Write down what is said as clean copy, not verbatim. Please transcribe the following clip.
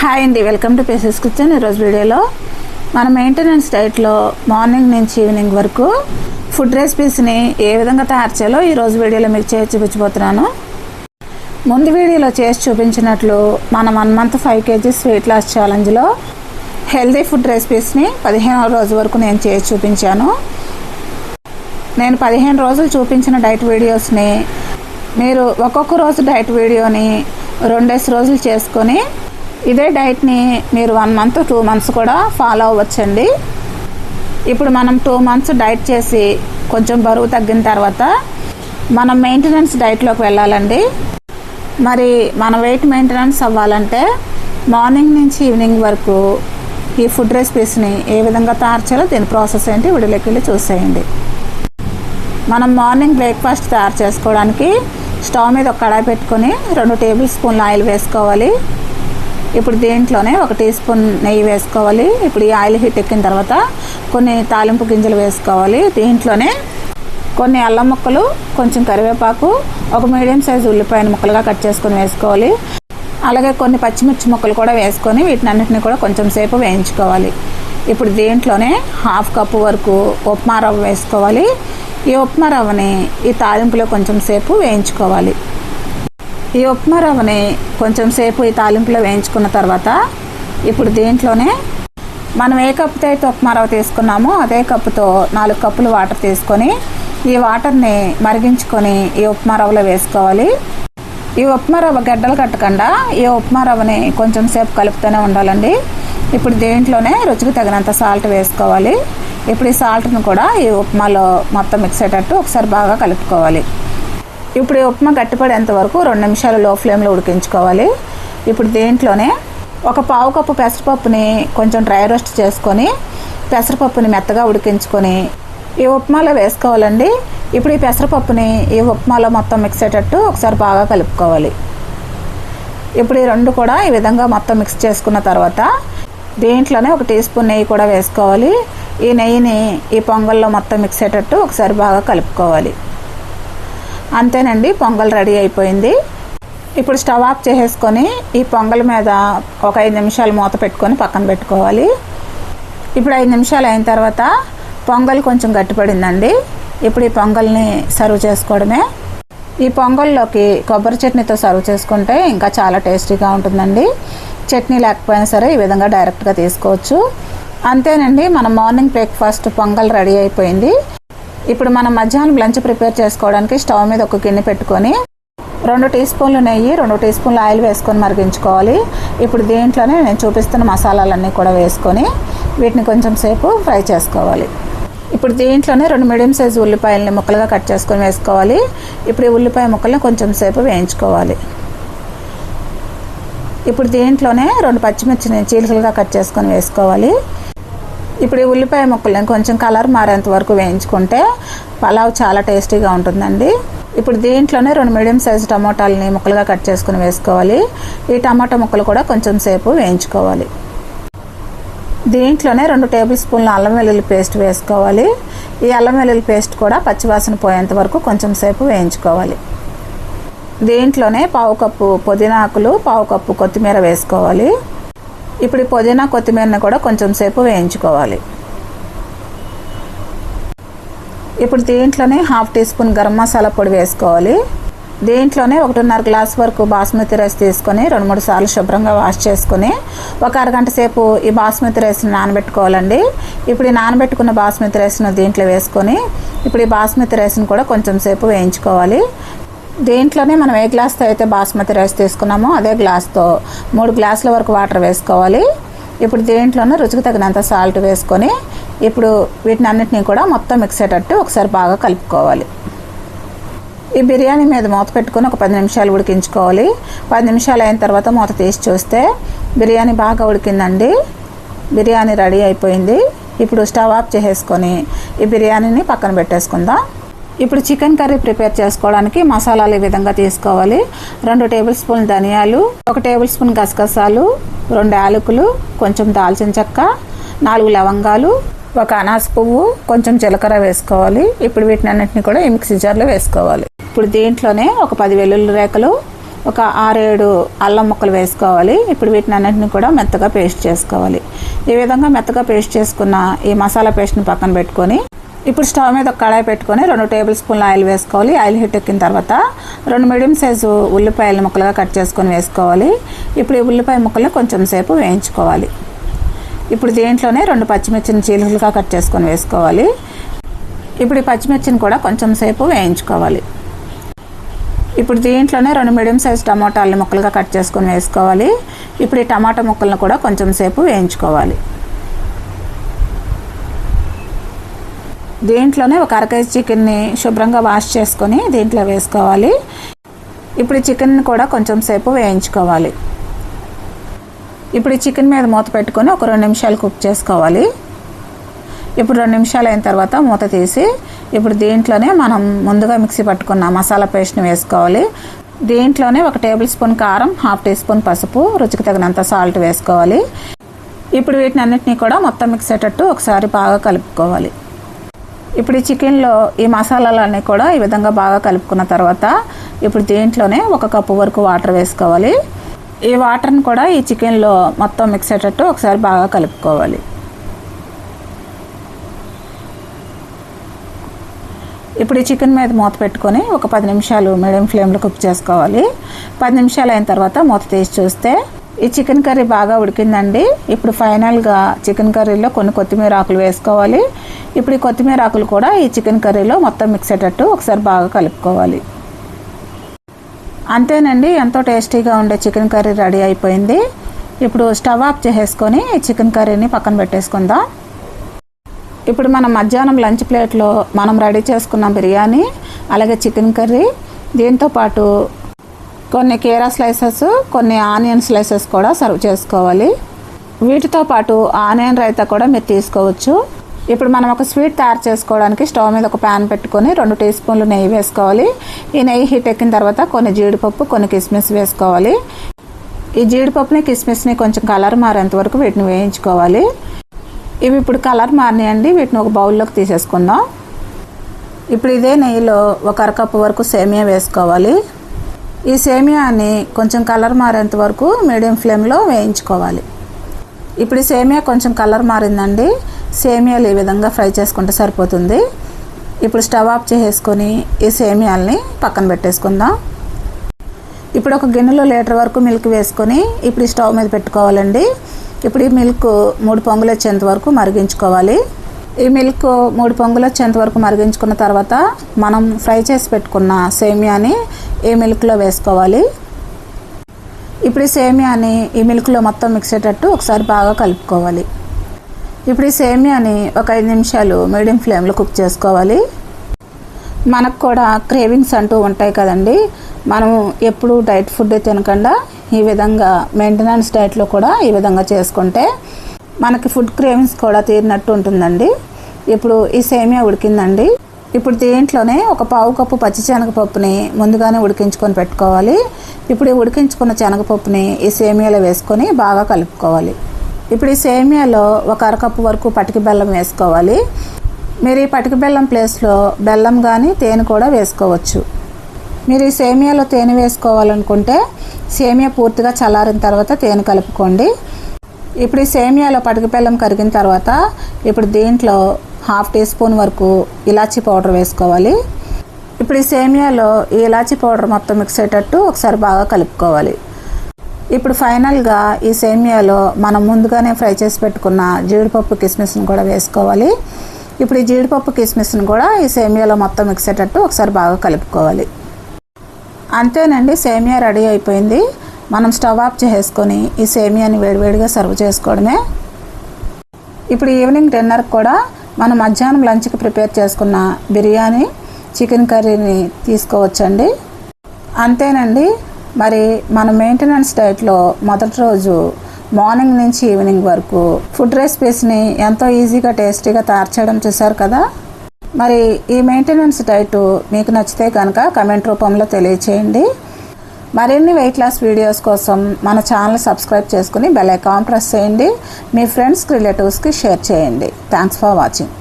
Hi అండి, welcome to phases kitchen. ఈరోజు వీడియోలో మన మెయింటెనెన్స్ డైట్లో మార్నింగ్ నుంచి ఈవినింగ్ వరకు ఫుడ్ రెసిపీస్ని ఏ విధంగా తయారు చేయాలో ఈరోజు వీడియోలో మీకు చేసి చూపించబోతున్నాను. ముందు వీడియోలో చేసి చూపించినట్లు మనం 1 month 5 kgs వెయిట్ లాస్ ఛాలెంజ్లో హెల్తీ ఫుడ్ రెసిపీస్ని 15వ రోజు వరకు నేను చేసి చూపించాను. నేను 15 రోజులు చూపించిన డైట్ వీడియోస్ని మీరు ఒక్కొక్క రోజు డైట్ వీడియోని 2 రోజులు చేసుకొని ఇదే డైట్ని మీరు 1 month 2 months కూడా ఫాలో అవ్వచ్చండి. ఇప్పుడు మనం 2 months డైట్ చేసి కొంచెం బరువు తగ్గిన తర్వాత మనం మెయింటెనెన్స్ డైట్లోకి వెళ్ళాలండి. మరి మన వెయిట్ మెయింటెనెన్స్ అవ్వాలంటే మార్నింగ్ నుంచి ఈవినింగ్ వరకు ఈ ఫుడ్ రెసిపీస్ని ఏ విధంగా తయారు చేయాలో దీని ప్రాసెస్ ఏంటి వీడియోలోకి వెళ్ళి చూసేయండి. మనం మార్నింగ్ బ్రేక్ఫాస్ట్ తయారు చేసుకోవడానికి స్టవ్ మీద ఒక కడాయి పెట్టుకొని 2 టేబుల్ స్పూన్ల ఆయిల్ వేసుకోవాలి. ఇప్పుడు దీంట్లోనే 1 టీ స్పూన్ నెయ్యి వేసుకోవాలి. ఇప్పుడు ఈ ఆయిల్ హీట్ ఎక్కిన తర్వాత కొన్ని తాలింపు గింజలు వేసుకోవాలి. దీంట్లోనే కొన్ని అల్లం ముక్కలు, కొంచెం కరివేపాకు, ఒక మీడియం సైజు ఉల్లిపాయను ముక్కలుగా కట్ చేసుకొని వేసుకోవాలి. అలాగే కొన్ని పచ్చిమిర్చి ముక్కలు కూడా వేసుకొని వీటినన్నిటిని కూడా కొంచెం సేపు వేయించుకోవాలి. ఇప్పుడు దీంట్లోనే 1/2 కప్పు వరకు ఉప్మా రవ్వ వేసుకోవాలి. ఈ ఉప్మా రవ్వని ఈ తాలింపులో కొంచెం సేపు వేయించుకోవాలి. ఈ ఉప్మా రవ్వని కొంచెం సేపు ఈ తాలింపులో వేయించుకున్న తర్వాత ఇప్పుడు దీంట్లోనే మనం ఏ కప్పుతో అయితే ఉప్మా రవ్వ తీసుకున్నామో అదే కప్పుతో 4 కప్పులు వాటర్ తీసుకొని ఈ వాటర్ని మరిగించుకొని ఈ ఉప్మా రవ్వలో వేసుకోవాలి. ఈ ఉప్మా రవ్వ గడ్డలు కట్టకుండా ఈ ఉప్మా రవ్వని కొంచెం సేపు కలుపుతూనే ఉండాలండి. ఇప్పుడు దీంట్లోనే రుచికి తగినంత సాల్ట్ వేసుకోవాలి. ఇప్పుడు ఈ సాల్ట్ను కూడా ఈ ఉప్మాలో మొత్తం మిక్స్ అయ్యేటట్టు ఒకసారి బాగా కలుపుకోవాలి. ఇప్పుడు ఈ ఉప్మా గట్టిపడేంత వరకు 2 నిమిషాలు లో ఫ్లేమ్లో ఉడికించుకోవాలి. ఇప్పుడు దీంట్లోనే ఒక 1/2 కప్పు పెసరపప్పుని కొంచెం డ్రై రోస్ట్ చేసుకొని పెసరపప్పుని మెత్తగా ఉడికించుకొని ఈ ఉప్మాలో వేసుకోవాలండి. ఇప్పుడు ఈ పెసరపప్పుని ఈ ఉప్మాలో మొత్తం మిక్స్ అయ్యేటట్టు ఒకసారి బాగా కలుపుకోవాలి. ఇప్పుడు ఈ 2 కూడా ఈ విధంగా మొత్తం మిక్స్ చేసుకున్న తర్వాత దీంట్లోనే 1 టీ స్పూన్ నెయ్యి కూడా వేసుకోవాలి. ఈ నెయ్యిని ఈ పొంగల్లో మొత్తం మిక్స్ అయ్యేటట్టు ఒకసారి బాగా కలుపుకోవాలి. అంతేనండి, పొంగల్ రెడీ అయిపోయింది. ఇప్పుడు స్టవ్ ఆఫ్ చేసేసుకొని ఈ పొంగల్ మీద ఒక 5 నిమిషాలు మూత పెట్టుకొని పక్కన పెట్టుకోవాలి. ఇప్పుడు 5 నిమిషాలు అయిన తర్వాత పొంగల్ కొంచెం గట్టిపడిందండి. ఇప్పుడు ఈ పొంగల్ని సర్వ్ చేసుకోవడమే. ఈ పొంగల్లోకి కొబ్బరి చట్నీతో సర్వ్ చేసుకుంటే ఇంకా చాలా టేస్టీగా ఉంటుందండి. చట్నీ లేకపోయినా సరే ఈ విధంగా డైరెక్ట్గా తీసుకోవచ్చు. అంతేనండి, మన మార్నింగ్ బ్రేక్ఫాస్ట్ పొంగల్ రెడీ అయిపోయింది. ఇప్పుడు మనం మధ్యాహ్నం లంచ్ ప్రిపేర్ చేసుకోవడానికి స్టవ్ మీద ఒక గిన్నె పెట్టుకొని 2 టీ స్పూన్లు నెయ్యి, 2 టీ స్పూన్లు ఆయిల్ వేసుకొని మరిగించుకోవాలి. ఇప్పుడు దీంట్లోనే నేను చూపిస్తున్న మసాలాలన్నీ కూడా వేసుకొని వీటిని కొంచెం సేపు ఫ్రై చేసుకోవాలి. ఇప్పుడు దీంట్లోనే 2 మీడియం సైజు ఉల్లిపాయలని ముక్కలుగా కట్ చేసుకొని వేసుకోవాలి. ఇప్పుడు ఈ ఉల్లిపాయ ముక్కల్ని కొంచెం సేపు వేయించుకోవాలి. ఇప్పుడు దీంట్లోనే 2 పచ్చిమిర్చిని చీలికలుగా కట్ చేసుకొని వేసుకోవాలి. ఇప్పుడు ఈ ఉల్లిపాయ ముక్కల్ని కొంచెం కలర్ మారేంత వరకు వేయించుకుంటే పలావ్ చాలా టేస్టీగా ఉంటుందండి. ఇప్పుడు దీంట్లోనే 2 మీడియం సైజు టమోటాలని ముక్కలుగా కట్ చేసుకుని వేసుకోవాలి. ఈ టమాటా ముక్కలు కూడా కొంచెం సేపు వేయించుకోవాలి. దీంట్లోనే 2 టేబుల్ స్పూన్ల అల్లం వెల్లుల్లి పేస్ట్ వేసుకోవాలి. ఈ అల్లం వెల్లుల్లి పేస్ట్ కూడా పచ్చివాసన పోయేంత వరకు కొంచెం సేపు వేయించుకోవాలి. దీంట్లోనే 1/2 కప్పు పుదీనా ఆకులు, 1/2 కప్పు కొత్తిమీర వేసుకోవాలి. ఇప్పుడు ఈ పుదీనా కొత్తిమీరని కూడా కొంచెం సేపు వేయించుకోవాలి. ఇప్పుడు దీంట్లోనే 1/2 టీ స్పూన్ గరం మసాలా పొడి వేసుకోవాలి. దీంట్లోనే 1.5 గ్లాస్ వరకు బాస్మతి రైస్ తీసుకొని 2-3 సార్లు శుభ్రంగా వాష్ చేసుకొని ఒక అరగంట సేపు ఈ బాస్మతి రైస్ని నానబెట్టుకోవాలండి. ఇప్పుడు ఈ నానబెట్టుకున్న బాస్మతి రైస్ను దీంట్లో వేసుకొని ఇప్పుడు ఈ బాస్మతి రైస్ని కూడా కొంచెం సేపు వేయించుకోవాలి. దీంట్లోనే మనం ఏ గ్లాస్తో అయితే బాస్మతి రైస్ తీసుకున్నామో అదే గ్లాస్తో 3 గ్లాసుల వరకు వాటర్ వేసుకోవాలి. ఇప్పుడు దీంట్లోనే రుచికి తగినంత సాల్ట్ వేసుకొని ఇప్పుడు వీటిని అన్నిటినీ కూడా మొత్తం మిక్స్ అయ్యేటట్టు ఒకసారి బాగా కలుపుకోవాలి. ఈ బిర్యానీ మీద మూత పెట్టుకొని ఒక 10 నిమిషాలు ఉడికించుకోవాలి. 10 నిమిషాలు అయిన తర్వాత మూత తీసి చూస్తే బిర్యానీ బాగా ఉడికిందండి. బిర్యానీ రెడీ అయిపోయింది. ఇప్పుడు స్టవ్ ఆఫ్ చేసేసుకొని ఈ బిర్యానీని పక్కన పెట్టేసుకుందాం. ఇప్పుడు చికెన్ కర్రీ ప్రిపేర్ చేసుకోవడానికి మసాలాలు ఈ విధంగా తీసుకోవాలి. 2 టేబుల్ స్పూన్ ధనియాలు, 1 టేబుల్ స్పూన్ గసగసాలు, 2 యాలకులు, కొంచెం దాల్చిన చెక్క, 4 లవంగాలు, 1 అనాస పువ్వు, కొంచెం జీలకర్ర వేసుకోవాలి. ఇప్పుడు వీటిని అన్నింటినీ కూడా ఈ మిక్సీ జార్లో వేసుకోవాలి. ఇప్పుడు దీంట్లోనే ఒక 10 వెల్లుల్లి రేఖలు, ఒక 6-7 అల్లం ముక్కలు వేసుకోవాలి. ఇప్పుడు వీటిని అన్నింటినీ కూడా మెత్తగా పేస్ట్ చేసుకోవాలి. ఈ విధంగా మెత్తగా పేస్ట్ చేసుకున్న ఈ మసాలా పేస్ట్ని పక్కన పెట్టుకొని ఇప్పుడు స్టవ్ మీద ఒక కడాయి పెట్టుకొని 2 టేబుల్ స్పూన్ల ఆయిల్ వేసుకోవాలి. ఆయిల్ హీట్ ఎక్కిన తర్వాత 2 మీడియం సైజు ఉల్లిపాయలు ముక్కలుగా కట్ చేసుకొని వేసుకోవాలి. ఇప్పుడు ఈ ఉల్లిపాయ ముక్కల్ని కొంచెం సేపు వేయించుకోవాలి. ఇప్పుడు దీంట్లోనే 2 పచ్చిమిర్చిని చీలికలుగా కట్ చేసుకొని వేసుకోవాలి. ఇప్పుడు ఈ పచ్చిమిర్చిని కూడా కొంచెం సేపు వేయించుకోవాలి. ఇప్పుడు దీంట్లోనే 2 మీడియం సైజ్ టమాటాలని ముక్కలుగా కట్ చేసుకొని వేసుకోవాలి. ఇప్పుడు ఈ టమాటా ముక్కలను కూడా కొంచెం సేపు వేయించుకోవాలి. దీంట్లోనే ఒక 1/2 కేజీ చికెన్ని శుభ్రంగా వాష్ చేసుకొని దీంట్లో వేసుకోవాలి. ఇప్పుడు ఈ చికెన్ని కూడా కొంచెం సేపు వేయించుకోవాలి. ఇప్పుడు ఈ చికెన్ మీద మూత పెట్టుకొని ఒక 2 నిమిషాలు కుక్ చేసుకోవాలి. ఇప్పుడు 2 నిమిషాలు అయిన తర్వాత మూత తీసి ఇప్పుడు దీంట్లోనే మనం ముందుగా మిక్సీ పట్టుకున్న మసాలా పేస్ట్ని వేసుకోవాలి. దీంట్లోనే 1 టేబుల్ స్పూన్ కారం, 1/2 టీ స్పూన్ పసుపు, రుచికి తగినంత సాల్ట్ వేసుకోవాలి. ఇప్పుడు వీటిని అన్నిటినీ కూడా మొత్తం మిక్స్ అయ్యేటట్టు ఒకసారి బాగా కలుపుకోవాలి. ఇప్పుడు ఈ చికెన్లో ఈ మసాలాలన్నీ కూడా ఈ విధంగా బాగా కలుపుకున్న తర్వాత ఇప్పుడు దీంట్లోనే 1 కప్పు వరకు వాటర్ వేసుకోవాలి. ఈ వాటర్ని కూడా ఈ చికెన్లో మొత్తం మిక్స్ అయ్యేటట్టు ఒకసారి బాగా కలుపుకోవాలి. ఇప్పుడు ఈ చికెన్ మీద మూత పెట్టుకొని ఒక 10 నిమిషాలు మీడియం ఫ్లేమ్లో కుక్ చేసుకోవాలి. 10 నిమిషాలు అయిన తర్వాత మూత తీసి చూస్తే ఈ చికెన్ కర్రీ బాగా ఉడికిందండి. ఇప్పుడు ఫైనల్గా చికెన్ కర్రీలో కొన్ని కొత్తిమీర ఆకులు వేసుకోవాలి. ఇప్పుడు ఈ కొత్తిమీర ఆకులు కూడా ఈ చికెన్ కర్రీలో మొత్తం మిక్స్ అయ్యేటట్టు ఒకసారి బాగా కలుపుకోవాలి. అంతేనండి, ఎంతో టేస్టీగా ఉండే చికెన్ కర్రీ రెడీ అయిపోయింది. ఇప్పుడు స్టవ్ ఆఫ్ చేసేసుకొని ఈ చికెన్ కర్రీని పక్కన పెట్టేసుకుందాం. ఇప్పుడు మనం మధ్యాహ్నం లంచ్ ప్లేట్లో మనం రెడీ చేసుకున్న బిర్యానీ, అలాగే చికెన్ కర్రీ, దీంతోపాటు కొన్ని కీరా స్లైసెస్, కొన్ని ఆనియన్ స్లైసెస్ కూడా సర్వ్ చేసుకోవాలి. వీటితో పాటు ఆనియన్ రైతా కూడా మీరు తీసుకోవచ్చు. ఇప్పుడు మనం ఒక స్వీట్ తయారు చేసుకోవడానికి స్టవ్ మీద ఒక ప్యాన్ పెట్టుకొని 2 టీ స్పూన్లు నెయ్యి వేసుకోవాలి. ఈ నెయ్యి హీట్ ఎక్కిన తర్వాత కొన్ని జీడిపప్పు, కొన్ని కిస్మిస్ వేసుకోవాలి. ఈ జీడిపప్పుని కిస్మిస్ని కొంచెం కలర్ మారేంత వరకు వీటిని వేయించుకోవాలి. ఇవి ఇప్పుడు కలర్ మారినాయండి. వీటిని ఒక బౌల్లోకి తీసేసుకుందాం. ఇప్పుడు ఇదే నెయ్యిలో ఒక 1/2 కప్పు వరకు సేమియా వేసుకోవాలి. ఈ సేమియాని కొంచెం కలర్ మారేంత వరకు మీడియం ఫ్లేమ్లో వేయించుకోవాలి. ఇప్పుడు ఈ సేమియా కొంచెం కలర్ మారిందండి. సేమియాలు ఈ విధంగా ఫ్రై చేసుకుంటే సరిపోతుంది. ఇప్పుడు స్టవ్ ఆఫ్ చేసేసుకొని ఈ సేమియాల్ని పక్కన పెట్టేసుకుందాం. ఇప్పుడు ఒక గిన్నెలో 1 లీటర్ వరకు మిల్క్ వేసుకొని ఇప్పుడు ఈ స్టవ్ మీద పెట్టుకోవాలండి. ఇప్పుడు ఈ మిల్క్ 3 పొంగులు వచ్చేంత వరకు మరిగించుకోవాలి. ఈ మిల్క్ 3 పొంగులు వచ్చేంత వరకు మరిగించుకున్న తర్వాత మనం ఫ్రై చేసి పెట్టుకున్న సేమియాని ఈ మిల్క్లో వేసుకోవాలి. ఇప్పుడు ఈ సేమియాని ఈ మిల్క్లో మొత్తం మిక్స్ అయ్యేటట్టు ఒకసారి బాగా కలుపుకోవాలి. ఇప్పుడు ఈ సేమియాని ఒక 5 నిమిషాలు మీడియం ఫ్లేమ్లో కుక్ చేసుకోవాలి. మనకు కూడా క్రేవింగ్స్ అంటూ ఉంటాయి కదండి. మనం ఎప్పుడు డైట్ ఫుడ్ తినకుండా ఈ విధంగా మెయింటెనెన్స్ డైట్లో కూడా ఈ విధంగా చేసుకుంటే మనకి ఫుడ్ క్రేవింగ్స్ కూడా తీరినట్టు ఉంటుందండి. ఇప్పుడు ఈ సేమియా ఉడికిందండి. ఇప్పుడు దీంట్లోనే ఒక 1/4 కప్పు పచ్చి శనగపప్పుని ముందుగానే ఉడికించుకొని పెట్టుకోవాలి. ఇప్పుడు ఈ ఉడికించుకున్న శనగపప్పుని ఈ సేమియాలో వేసుకొని బాగా కలుపుకోవాలి. ఇప్పుడు ఈ సేమియాలో ఒక 1/2 కప్పు వరకు పటికి బెల్లం వేసుకోవాలి. మీరు ఈ పటికి బెల్లం ప్లేస్లో బెల్లం కానీ తేనె కూడా వేసుకోవచ్చు. మీరు ఈ సేమియాలో తేనె వేసుకోవాలనుకుంటే సేమియా పూర్తిగా చల్లారిన తర్వాత తేనె కలుపుకోండి. ఇప్పుడు ఈ సేమియాలో పటికి బెల్లం కరిగిన తర్వాత ఇప్పుడు దీంట్లో 1/2 టీ స్పూన్ వరకు ఇలాచీ పౌడర్ వేసుకోవాలి. ఇప్పుడు ఈ సేమియాలో ఈ ఇలాచీ పౌడర్ మొత్తం మిక్స్ అయ్యేటట్టు ఒకసారి బాగా కలుపుకోవాలి. ఇప్పుడు ఫైనల్గా ఈ సేమియాలో మనం ముందుగానే ఫ్రై చేసి పెట్టుకున్న జీడిపప్పు కిస్మిస్ని కూడా వేసుకోవాలి. ఇప్పుడు ఈ జీడిపప్పు కిస్మిస్ని కూడా ఈ సేమియాలో మొత్తం మిక్స్ అయ్యేటట్టు ఒకసారి బాగా కలుపుకోవాలి. అంతేనండి, సేమియా రెడీ అయిపోయింది. మనం స్టవ్ ఆఫ్ చేసుకొని ఈ సేమియాని వేడివేడిగా సర్వ్ చేసుకోవడమే. ఇప్పుడు ఈవినింగ్ డిన్నర్కి కూడా మనం మధ్యాహ్నం లంచ్కి ప్రిపేర్ చేసుకున్న బిర్యానీ, చికెన్ కర్రీని తీసుకోవచ్చండి. అంతేనండి, మరి మన మెయింటెనెన్స్ డైట్లో మొదటి రోజు మార్నింగ్ నుంచి ఈవినింగ్ వరకు ఫుడ్ రెసిపీస్ని ఎంతో ఈజీగా టేస్టీగా తయారు చేయడం చూశారు కదా. మరి ఈ మెయింటెనెన్స్ డైట్ మీకు నచ్చితే కనుక కమెంట్ రూపంలో తెలియచేయండి. మరిన్ని వెయిట్ లాస్ వీడియోస్ కోసం మన ఛానల్ సబ్స్క్రైబ్ చేసుకుని బెల్ ఐకాన్ ప్రెస్ చేయండి. మీ ఫ్రెండ్స్కి, రిలేటివ్స్కి షేర్ చేయండి. Thanks for watching.